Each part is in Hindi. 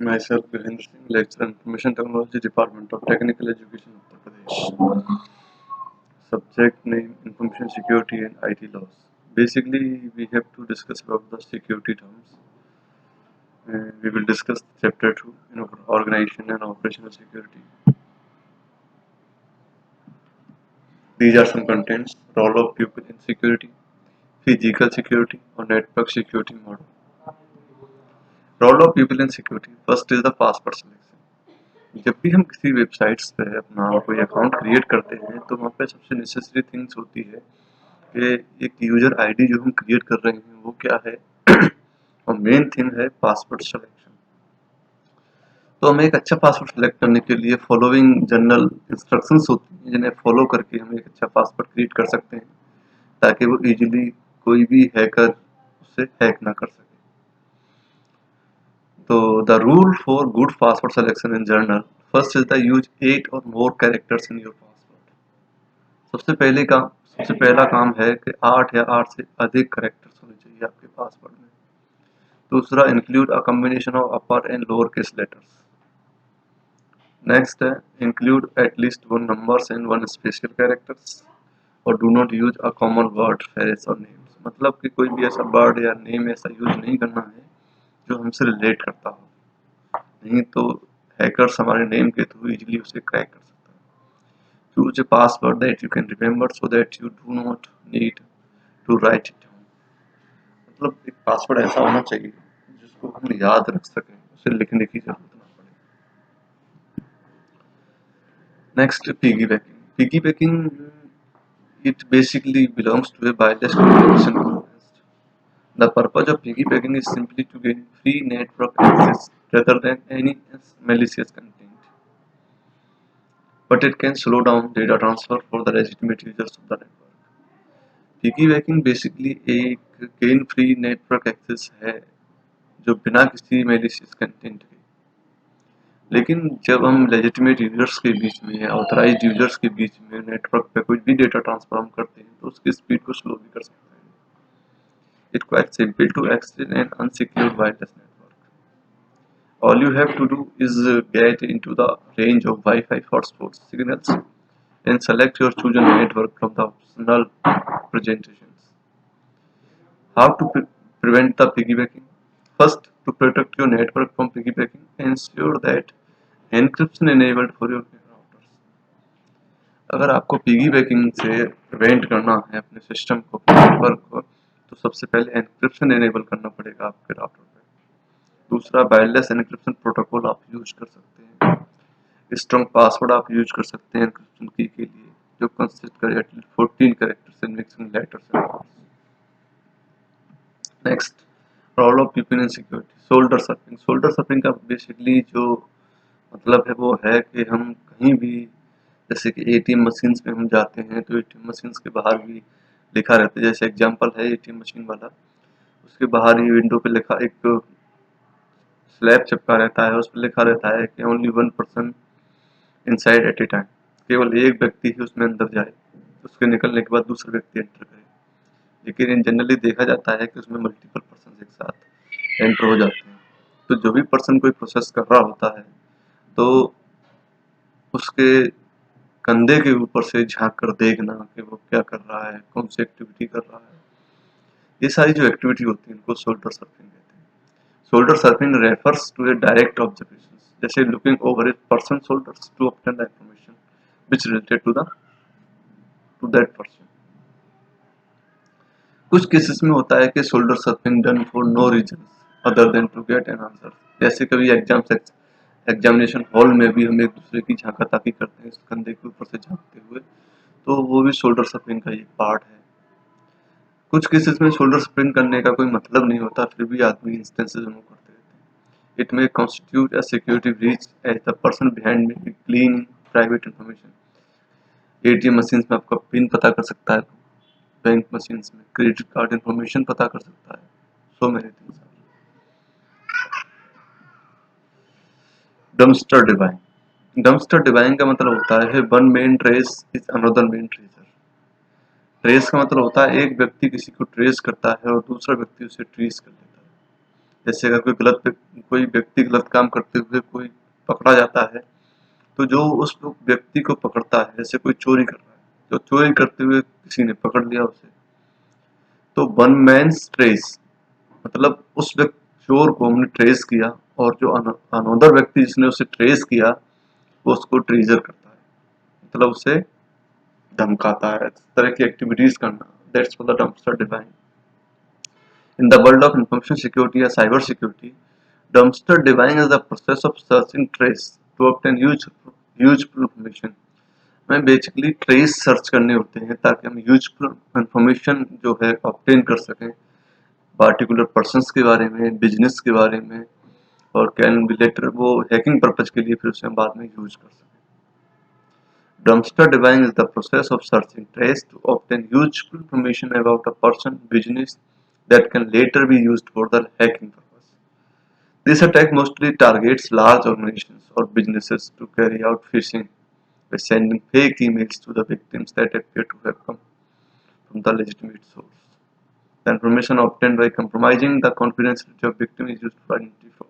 Myself, Virendra Singh, lecturer, Information Technology Department of Technical Education, Uttar Pradesh. Subject name: Information Security and IT laws. Basically, we have to discuss about the security terms. We will discuss chapter 2, organization and operational security. These are some contents: role of people in security, physical security or network security model. Role of people in security. First is the password selection. जब भी हम किसी वेबसाइट्स पे अपना कोई अकाउंट क्रिएट करते हैं तो वहाँ पे सबसे नेसेसरी थिंग्स होती है कि एक यूजर आईडी जो हम क्रिएट कर रहे हैं वो क्या है और मेन थिंग है पासवर्ड सिलेक्शन। तो हमें एक अच्छा पासवर्ड सेलेक्ट करने के लिए फॉलोइंग जनरल इंस्ट्रक्शंस होती हैं जिन्हें फॉलो करके हम एक अच्छा पासवर्ड क्रिएट कर सकते हैं ताकि वो इजीली कोई भी हैकर उसे हैक ना कर सके। तो the rule for good password selection in general, first is the use 8 और मोर कैरेक्टर्स इन योर पासवर्ड। सबसे पहला काम है कि 8 या 8 से अधिक कैरेक्टर्स होने चाहिए आपके पासवर्ड में। दूसरा, include a combination of upper and lower case letters. Next है, include at least 1 numbers and 1 special characters और do not use a common word, phrase और नेम्स। मतलब कि कोई भी ऐसा वर्ड या नेम ऐसा यूज नहीं करना है जो हमसे रिलेट करता हो, नहीं तो हैकर्स हमारे नेम के थ्रू इजीली उसे क्रैक कर सकता है। Choose a password that you can remember so that you do not need to write it down। मतलब एक पासवर्ड ऐसा होना चाहिए जिसको हम याद रख सकें, उसे लिखने की जरूरत ना पड़े। Next, piggy banking. Piggy banking, it basically belongs to a wireless communication context. The purpose of piggybacking is simply to gain free network access rather than any malicious content, but it can slow down data transfer for the legitimate users of the network. Piggybacking basically एक गेन फ्री नेटवर्क एक्सेस है जो बिना किसी मैलिशियस कंटेंट के, लेकिन जब हम लेजिटिमेट यूजर्स के बीच में या ऑथराइज्ड यूजर्स के बीच में नेटवर्क पे कोई भी डेटा ट्रांसफर हम करते हैं तो उसकी स्पीड को स्लो भी कर सकते हैं। It quite simple to access an unsecured wireless network. All you have to do is get into the range of wifi hotspot signals and select your chosen network from the optional presentations. How to prevent the piggybacking? First, to protect your network from piggybacking, ensure that encryption enabled for your routers. अगर आपको पिगीबैकिंग से प्रिवेंट करना है अपने सिस्टम को, नेटवर्क को, तो सबसे पहले एनक्रिप्शन एनेबल करना पड़ेगा आपके राउटर पे। दूसरा, वायरलेस एनक्रिप्शन प्रोटोकॉल आप यूज कर सकते हैं। स्ट्रॉन्ग पासवर्ड आप यूज कर सकते हैं एनक्रिप्शन की के लिए जो कंसिस्ट करे at least 14 characters and mixing letters and numbers. Next, role of people in security. Shoulder surfing. Shoulder surfing का बेसिकली जो मतलब है वो है कि हम कहीं भी, जैसे कि एटीएम मशीन्स में हम जाते हैं तो एटीएम मशीन्स के बाहर भी लिखा रहता है, जैसे एग्जांपल है एटीएम मशीन वाला, उसके बाहर ही विंडो पे लिखा एक स्लैब चिपका रहता है, उस पर लिखा रहता है कि only 1% inside at a time, केवल एक व्यक्ति ही उसमें अंदर जाए, उसके निकलने के बाद दूसरा व्यक्ति एंटर करे। लेकिन इन जनरली देखा जाता है कि उसमें मल्टीपल पर्सन एक साथ एंटर हो जाते हैं। तो जो भी पर्सन कोई प्रोसेस कर रहा होता है तो उसके कंधे के ऊपर से झांक कर देखना कि वो क्या कर रहा है, कौन सी एक्टिविटी कर रहा है, ये सारी जो एक्टिविटी होती है इनको शोल्डर सर्फिंग कहते हैं। Shoulder surfing refers to a direct observation, जैसे looking over a person shoulders to obtain the information which related to that person। कुछ केसेस में होता है कि shoulder surfing done for no reason other than to get an answer. जैसे कभी एग्जामिनेशन हॉल में भी हम एक दूसरे की झांकाताकी करते हैं इस कंधे के ऊपर से झांकते हुए, तो वो भी शोल्डर सर्फिंग का एक पार्ट है। कुछ केसेस में शोल्डर सर्फिंग करने का कोई मतलब नहीं होता, फिर भी आदमी इंस्टेंसेस करते रहते हैं। It may constitute a security breach as the person behind में clean private information. ATM machine में आपका पिन पता कर सकता है, बैंक मशीन में क्रेडिट कार्ड इंफॉर्मेशन पता कर सकता है, so many things. Dumpster diving. Dumpster diving का मतलब होता है one man trash is another man treasure. Trash का मतलब होता है एक व्यक्ति किसी को ट्रेस करता है और दूसरा व्यक्ति उसे ट्रेस कर लेता है। जैसे अगर कोई व्यक्ति गलत काम करते हुए कोई पकड़ा जाता है, तो जो उस व्यक्ति को पकड़ता है, जैसे कोई चोरी कर रहा है, तो चोरी करते हुए किसी ने पकड़ लिया उसे, तो वन मैन्स ट्रेस, मतलब उस व्यक्ति चोर को हमने ट्रेस किया, और जो अनोदर व्यक्ति जिसने उसे ट्रेस किया वो उसको ट्रीजर करता है, मतलब उसे धमकाता है, इस तरह की एक्टिविटीज करना। That's for the dumpster diving. In the world of information security या cyber security, dumpster diving is the process of searching trash to obtain useful information. हमें बेसिकली ट्रेस सर्च करने होते हैं ताकि हम यूजफुल इंफॉर्मेशन जो है ऑब्टेन कर सकें, पार्टिकुलर पर्सन्स के बारे में, बिजनेस के बारे में, और कैन बी लेटर वो हैकिंग पर्पज के लिए फिर उसे हम बाद में यूज कर सकें। Dumpster diving is the process of searching trace to obtain useful information about a person, business that can later be used for the hacking purpose. This attack mostly targets large organizations or businesses to carry out phishing by sending fake emails to the victims that appear to have come from the legitimate source. The information obtained by compromising the confidentiality of victim is used for identity fraud.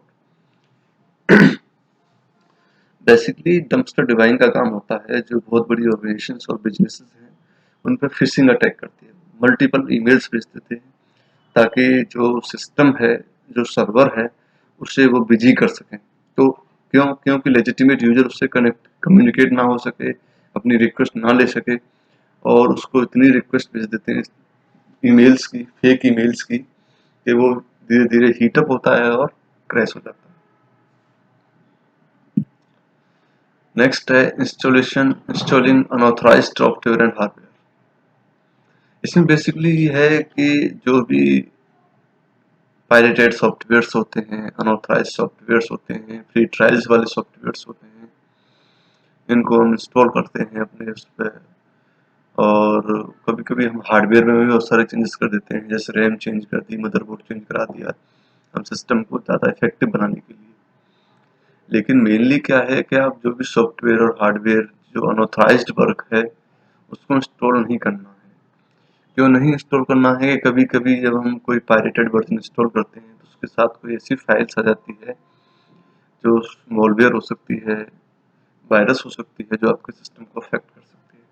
Basically dumpster divine का काम होता है, जो बहुत बड़ी ऑर्गेनाइजेशंस और बिजनेसेस हैं उन पर फिशिंग अटैक करती है, मल्टीपल ईमेल्स भेज देते हैं ताकि जो सिस्टम है, जो सर्वर है, उसे वो बिजी कर सकें। तो क्योंकि लेजिटिमेट यूजर उससे कनेक्ट कम्युनिकेट ना हो सके, अपनी रिक्वेस्ट ना ले सके, और उसको इतनी रिक्वेस्ट भेज देते हैं ईमेल्स की, फेक ईमेल्स की, कि वो धीरे धीरे हीटअप होता है और क्रैश हो जाता है। नेक्स्ट है installing unauthorised software and hardware. इसमें बेसिकली ये है कि जो भी पायरेटेड सॉफ्टवेयर्स होते हैं, अनऑथराइज्ड सॉफ्टवेयर्स होते हैं, फ्री ट्रायल्स वाले सॉफ्टवेयर्स होते हैं, इनको हम इंस्टॉल करते हैं अपने उस पर, और कभी कभी हम हार्डवेयर में भी बहुत सारे चेंजेस कर देते हैं, जैसे रैम चेंज कर दी, मदरबोर्ड चेंज करा दिया, हम सिस्टम को ज़्यादा इफेक्टिव बनाने के लिए। लेकिन मेनली क्या है कि आप जो भी सॉफ्टवेयर और हार्डवेयर जो अनऑथराइज्ड वर्क है उसको इंस्टॉल नहीं करना है। क्यों नहीं इंस्टॉल करना है? कभी कभी जब हम कोई पायरेटेड वर्जन इंस्टॉल करते हैं तो उसके साथ कोई ऐसी फाइल्स आ जाती है जो मॉलवेयर हो सकती है, वायरस हो सकती है, जो आपके सिस्टम को अफेक्ट कर सकती है।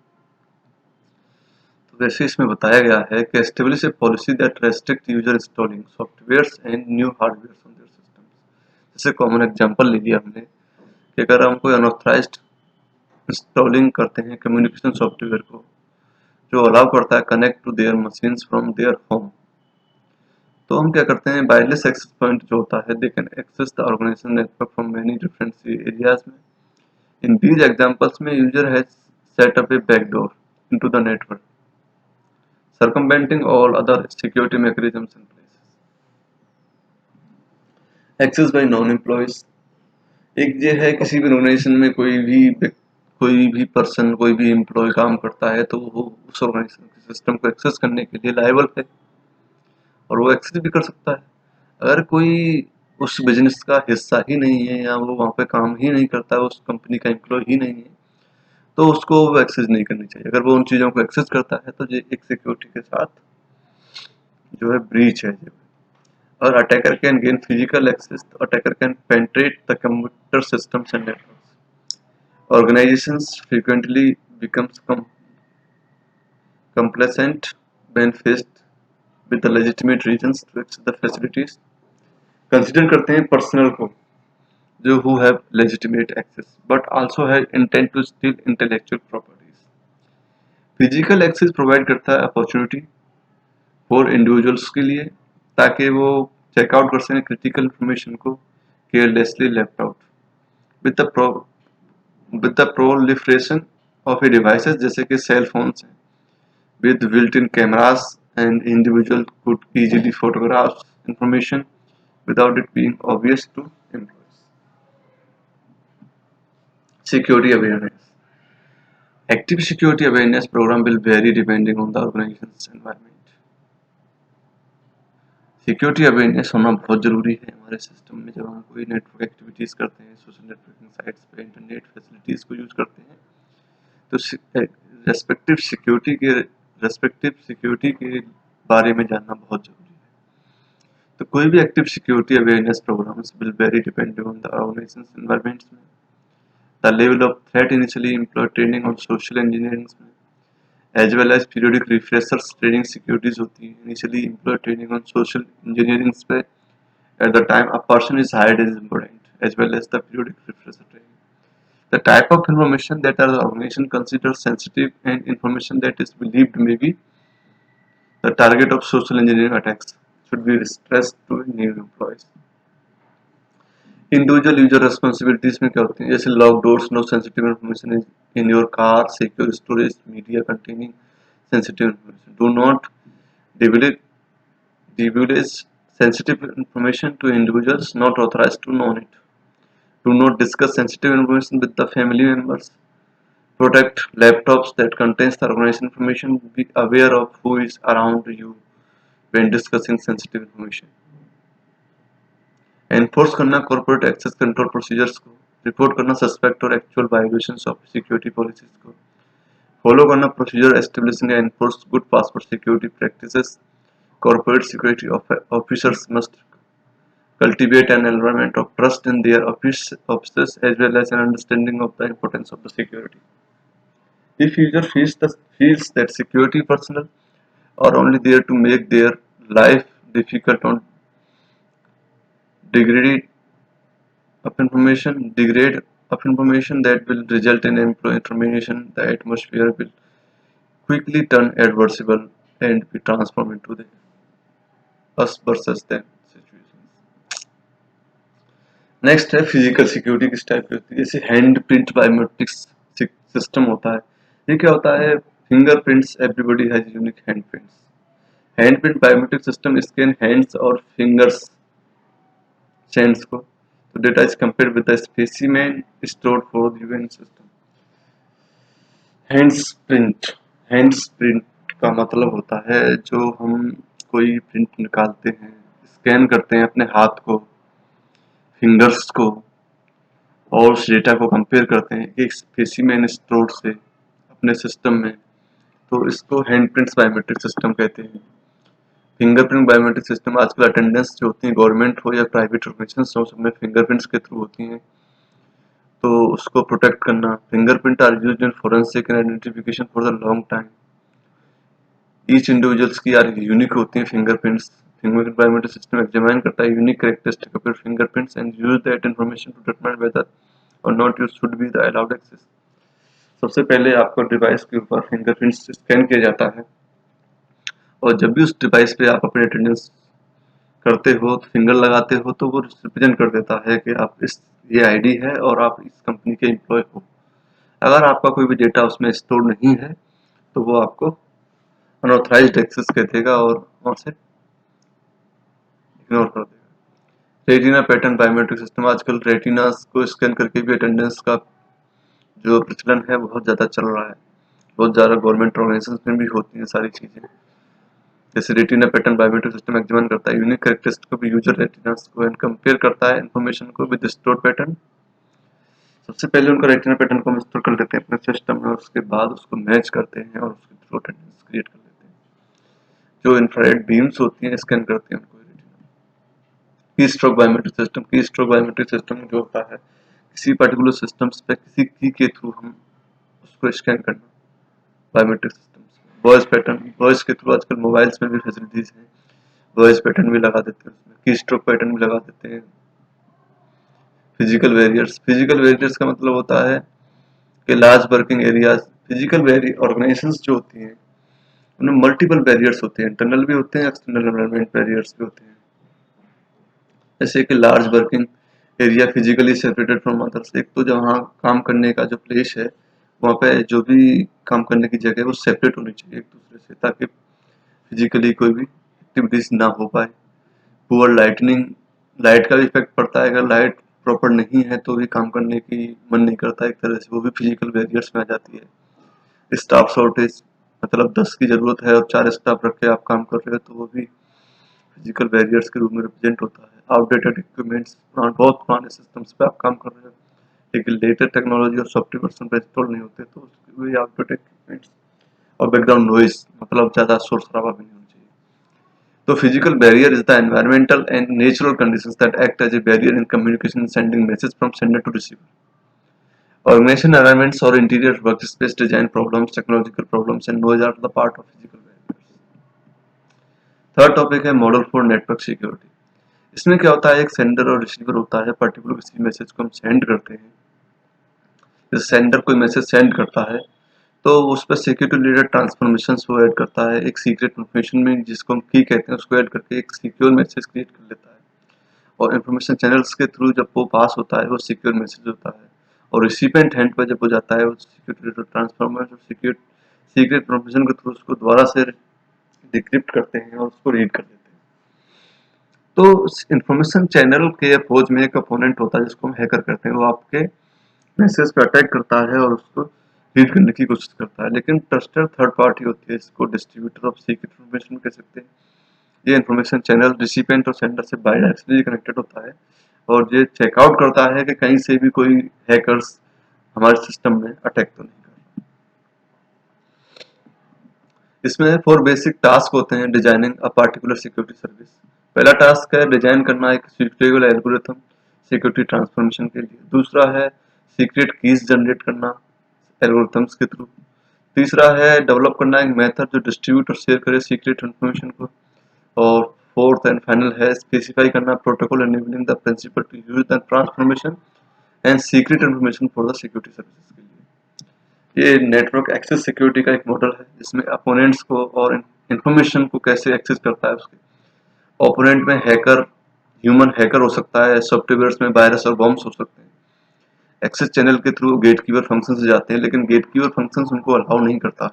तो वैसे इसमें बताया गया है कि establish A policy that restrict user installing softwares and new hardware on their system. जैसे कॉमन एग्जांपल ले लिया हमने कि अगर हम कोई अनऑथराइज्ड इंस्टॉलिंग करते हैं कम्युनिकेशन सॉफ्टवेयर को, जो अलाउ करता है connect to their machines from their home, तो हम क्या करते हैं, वायरलेस एक्सेस पॉइंट जो होता है, they can access the organisation network from many different areas में। इन दीज एग्जांपल्स में user has set up a backdoor into the network, circumventing all other security mechanisms in place. Access by non-employees, एक ये है किसी भी ऑर्गेनाइजेशन में कोई भी पर्सन, कोई भी एम्प्लॉय काम करता है तो वो उस ऑर्गेनाइजेशन के सिस्टम को एक्सेस करने के लिए लायबल है, और वो एक्सेस भी कर सकता है। अगर कोई उस बिजनेस का हिस्सा ही नहीं है, या वो वहाँ पे काम ही नहीं करता है, उस कंपनी का एम्प्लॉय ही नहीं है, तो उसको वो एक्सेस नहीं करनी चाहिए। अगर वो उन चीज़ों को एक्सेस करता है तो ये एक सिक्योरिटी के साथ जो है ब्रीच है। और attacker can gain physical access, तो attacker can penetrate the computer systems and networks. Organizations frequently becomes complacent when faced with the legitimate reasons to access the facilities। Consider करते हैं पर्सनल को जो who have legitimate access but also have intent to steal intellectual properties। Physical access provide करता है अपॉर्चुनिटी फॉर इंडिविजुअल्स के लिए, ताकि वो चेकआउट कर सकें क्रिटिकल इंफॉर्मेशन को carelessly left out. With the with the proliferation of devices जैसे कि सेल फोन्स हैं with built-in cameras, and individual could easily photograph information without it being obvious to employees। Security awareness, active security awareness program will vary depending on the organization's environment। Security awareness होना बहुत ज़रूरी है हमारे सिस्टम में। जब हम कोई नेटवर्क एक्टिविटीज़ करते हैं, सोशल नेटवर्किंग साइट्स पे इंटरनेट फैसिलिटीज़ को यूज़ करते हैं, तो रेस्पेक्टिव सिक्योरिटी के बारे में जानना बहुत ज़रूरी है। तो कोई भी active security awareness programmes will vary depending on the organisations environments में, the level of threat initially employ training और सोशल इंजीनियरिंग में, as well as periodic refreshers training securities होती है, initially employ training on social engineering पे at the time a person is hired is important as well as the periodic refresher training. The type of information that the organization considers sensitive and information that is believed may be the target of social engineering attacks should be stressed to new employees. Individual user responsibilities में क्या होती हैं, जैसे lock doors, no sensitive information is in your car, secure storage media containing sensitive information. Do not divulge sensitive information to individuals not authorized to know it. Do not discuss sensitive information with the family members. Protect laptops that contains the organization information. Be aware of who is around you when discussing sensitive information. Enforce करना कॉर्पोरेट एक्सेस कंट्रोल प्रोसीजर्स को, रिपोर्ट करना सस्पेक्ट और actual violations of security policies को, फॉलो करना procedure establishing and enforce good password security practices. Corporate security officers must cultivate an environment of trust in their offices as well as an understanding of the importance of the security. If user feels that security personnel are only there to make their life difficult or degrade degrade of information that will result in employee information, the atmosphere will quickly turn adversarial and be transformed into the us versus them situation. Next है फिजिकल सिक्योरिटी किस टाइप की होती है, जैसे हैंड प्रिंट बायोमेट्रिक्स सिस्टम होता है. ये क्या होता है, fingerprints everybody has unique handprints. Hand print biometric system scan hands और फिंगर्स सेंस को, तो data is compared with the specimen stored for the given system. Hands print का मतलब होता है जो हम कोई प्रिंट निकालते हैं, स्कैन करते हैं अपने हाथ को, फिंगर्स को, और उस डेटा को कंपेयर करते हैं एक स्पेसिमेन स्टोर से अपने सिस्टम में, तो इसको हैंड प्रिंट्स बायोमेट्रिक सिस्टम कहते हैं. फिंगरप्रिंट बायोमेट्रिक सिस्टम आजकल अटेंडेंस जो होती है गवर्नमेंट हो या प्राइवेट ऑर्गेनाइजेशंस हो, उसमें फिंगरप्रिंट्स के थ्रू होती हैं, तो उसको प्रोटेक्ट करना. Fingerprint are used in forensic and identification for the long time. Each individuals की यार यूनिक होती हैं fingerprints. Fingerprint biometric system examine करता है unique characteristic of your fingerprints and use that information to determine whether or not use should be the allowed access. सबसे पहले आपको डिवाइस के ऊपर फिंगरप्रिंट्स स्कैन किया जाता है, और जब भी उस डिवाइस पे आप अपने अटेंडेंस करते हो तो फिंगर लगाते हो, तो वो रिप्रेजेंट कर देता है कि आप ये आईडी है और आप इस कंपनी के एम्प्लॉय हो. अगर आपका कोई भी डेटा उसमें स्टोर नहीं है तो वो आपको अनऑथराइज्ड एक्सेस कह देगा और वहां से इग्नोर कर देगा. रेटिना पैटर्न बायोमेट्रिक सिस्टम, आजकल रेटिनास को स्कैन करके भी अटेंडेंस का जो प्रचलन है बहुत ज़्यादा चल रहा है. बहुत ज़्यादा गवर्नमेंट ऑर्गेनाइजेशंस में भी होती हैं सारी चीज़ें. जैसे retina pattern biometric system examine करता है यूनिक कैरेक्टरिस्टिक ऑफ यूजर रेटिनास को एंड कंपेयर करता है इन्फॉर्मेशन को विद स्टोर पैटर्न. सबसे पहले उनका रेटिना पैटर्न को हम स्टोर कर लेते हैं अपने सिस्टम में, और उसके बाद उसको मैच करते हैं और उसके थ्रू अटेंडेंस क्रिएट कर लेते हैं. जो इंफ्रारेड बीम्स होती हैं स्कैन करती हैं उनको. की स्ट्रोक बायोमेट्रिक सिस्टम, की स्ट्रोक बायोमेट्रिक सिस्टम जो होता है किसी पर्टिकुलर सिस्टम्स पे किसी की के थ्रू हम उसको स्कैन करना. Biometric systems voice pattern, voice के थ्रू आजकल मोबाइल्स में भी फैसिलिटीज हैं, वॉइस पैटर्न भी लगा देते हैं उसमें, की स्ट्रोक पैटर्न भी लगा देते हैं. फिजिकल बैरियर्स, फिजिकल बैरियर्स का मतलब होता है कि large working areas, physical organisations जो होती हैं उनमें मल्टीपल बैरियर्स होते हैं, इंटरनल भी होते हैं, एक्सटर्नल एनवायरनमेंट बैरियर्स भी होते हैं. जैसे कि large working area physically separated from others, एक तो जहाँ काम करने का जो प्लेस है वहाँ पे जो भी काम करने की जगह है वो सेपरेट होनी चाहिए एक दूसरे से, ताकि फिजिकली कोई भी एक्टिविटीज ना हो पाए. पुअर लाइटनिंग, लाइट का भी इफेक्ट पड़ता है, अगर लाइट प्रॉपर नहीं है तो भी काम करने की मन नहीं करता एक तरह से, वो भी फिजिकल बैरियर्स में आ जाती है. स्टाफ शॉर्टेज, मतलब 10 की जरूरत है और 4 स्टाफ रख के आप काम कर रहे हो तो वो भी फिजिकल बैरियर्स के रूप में रिप्रेजेंट होता है. आउटडेटेड इक्विपमेंट्स, बहुत पुराने सिस्टम्स पे आप काम कर रहे हो लेकिन लेटेस्ट टेक्नोलॉजी और सॉफ्टवेयर वर्जन पे इंस्टॉल नहीं होते, तो उसके भी आउटडेटेड इक्विपमेंट्स. और बैकग्राउंड नॉइज, मतलब ज़्यादा शोर शराबा भी नहीं होना चाहिए. So physical barrier is the environmental and natural conditions that act as a barrier in communication and sending message from sender to receiver. Organization environments or interior workspace design problems, technological problems and noise are the part of physical barriers. Third topic है मॉडल फॉर नेटवर्क सिक्योरिटी। इसमें क्या होता है, एक सेंडर और रिसीवर होता है, पर्टिकुलर किसी मैसेज को हम सेंड करते हैं, जैसे सेंडर कोई मैसेज सेंड करता है तो उस पर सिक्योरिटी रिलेटेड ट्रांसफॉर्मेशन वो ऐड करता है, एक सीक्रेट इन्फॉर्मेशन में जिसको हम की कहते हैं उसको ऐड करके एक सिक्योर मैसेज क्रिएट कर लेता है, और इन्फॉर्मेशन चैनल्स के थ्रू जब वो पास होता है वो सिक्योर मैसेज होता है, और रिसिपेंट हैंड पर जब हो जाता है वो security related transformer secret information के थ्रू उसको दोबारा से डिक्रिप्ट करते हैं और उसको रीड कर लेते हैं। तो इन्फॉर्मेशन चैनल के अपोज में एक अपोनेंट होता है जिसको हम हैकर करते हैं, वो आपके मैसेज पे अटैक करता है और उसको रीड करने की कोशिश करता है, लेकिन ट्रस्टेड थर्ड पार्टी होती है, इसको डिस्ट्रीब्यूटर ऑफ सीक्रेट इन्फॉर्मेशन कह सकते हैं। ये इन्फॉर्मेशन चैनल रिसिपेंट और सेंडर से बायडायरेक्शनली कनेक्टेड होता है और ये चेकआउट करता है कि कहीं से भी कोई हैकर्स हमारे सिस्टम में अटैक तो नहीं कर रहा। इसमें 4 बेसिक टास्क होते हैं designing a particular security service. पहला टास्क है डिजाइन करना एक सुइटेबल एल्गोरिथम सिक्योरिटी ट्रांसफॉर्मेशन के लिए। दूसरा है सीक्रेट कीज जनरेट करना एल्गोरिथम्स के थ्रू। तीसरा है डेवलप करना एक मेथड जो डिस्ट्रीब्यूट और शेयर करे सीक्रेट इन्फॉर्मेशन को। और फोर्थ एंड फाइनल है स्पेसिफाई करना protocol enabling the principal to use the transformation and secret information for the security services के लिए। ये नेटवर्क एक्सेस सिक्योरिटी का एक मॉडल है जिसमें अपोनेंट्स को और इन्फॉर्मेशन को कैसे एक्सेस करता है उसके। ओपोनेंट में हैकर ह्यूमन हैकर हो सकता है, सॉफ्टवेयर्स में वायरस और बॉम्ब्स हो सकते हैं। एक्सेस चैनल के थ्रू गेटकीपर फंक्शन से जाते हैं, लेकिन गेटकीपर फंक्शन उनको अलाउ नहीं करता है,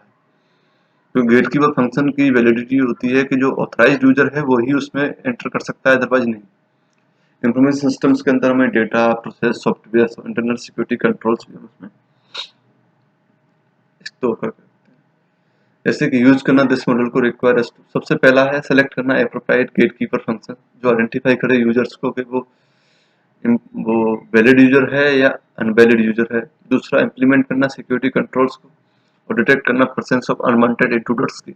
तो गेटकीपर फंक्शन की वैलिडिटी होती है कि जो ऑथराइज्ड यूजर है वही उसमें एंटर कर सकता है, अदरवाइज नहीं। इंफॉर्मेशन सिस्टम्स के अंदर हमें data process software internal security controls भी हम उसमें स्टोर कर सकते हैं। जैसे कि यूज करना दिस मॉडल को रिक्वायर, सबसे पहला है सेलेक्ट करना एप्रोप्रिएट गेटकीपर फंक्शन जो आइडेंटिफाई करे यूजर्स को कि वो वैलिड यूजर है या अनवैलिड यूजर है। दूसरा इंप्लीमेंट करना सिक्योरिटी कंट्रोल्स को और डिटेक्ट करना प्रेजेंस ऑफ अनवांटेड इंट्रूडर्स की।